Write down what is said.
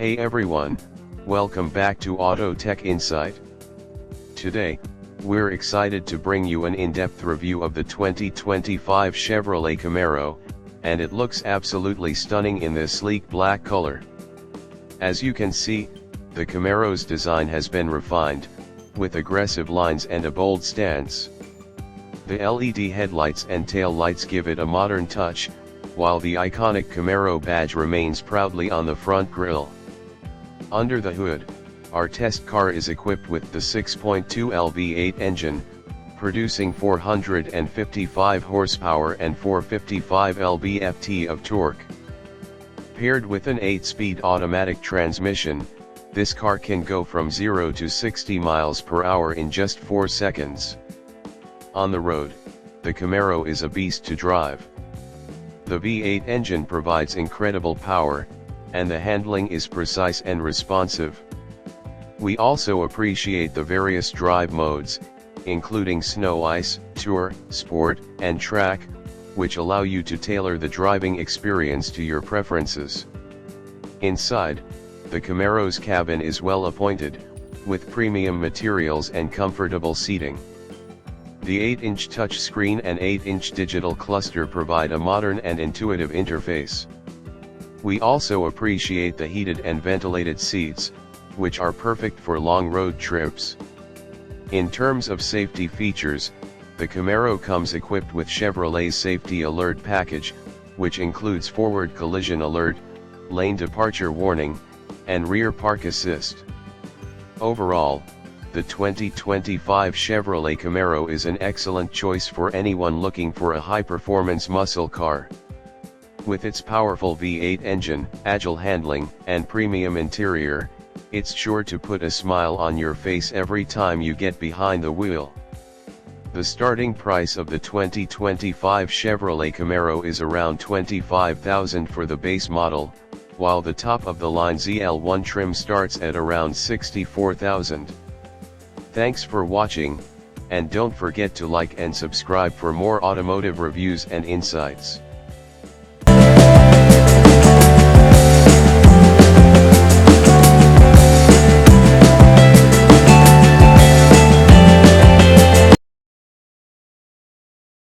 Hey everyone, welcome back to Auto Tech Insight. Today, we're excited to bring you an in-depth review of the 2025 Chevrolet Camaro, and it looks absolutely stunning in this sleek black color. As you can see, the Camaro's design has been refined, with aggressive lines and a bold stance. The LED headlights and tail lights give it a modern touch, while the iconic Camaro badge remains proudly on the front grille. Under the hood, our test car is equipped with the 6.2L V8 engine, producing 455 horsepower and 455 lb-ft of torque. Paired with an 8-speed automatic transmission, this car can go from 0 to 60 miles per hour in just 4 seconds. On the road, the Camaro is a beast to drive. The V8 engine provides incredible power, and the handling is precise and responsive. We also appreciate the various drive modes, including snow, ice, tour, sport, and track, which allow you to tailor the driving experience to your preferences. Inside, the Camaro's cabin is well appointed, with premium materials and comfortable seating. The 8-inch touchscreen and 8-inch digital cluster provide a modern and intuitive interface. We also appreciate the heated and ventilated seats, which are perfect for long road trips. In terms of safety features, the Camaro comes equipped with Chevrolet's Safety Alert package, which includes forward collision alert, lane departure warning, and rear park assist. Overall, the 2025 Chevrolet Camaro is an excellent choice for anyone looking for a high-performance muscle car. With its powerful V8 engine, agile handling, and premium interior, it's sure to put a smile on your face every time you get behind the wheel. The starting price of the 2025 Chevrolet Camaro is around $25,000 for the base model, while the top-of-the-line ZL1 trim starts at around $64,000. Thanks for watching, and don't forget to like and subscribe for more automotive reviews and insights.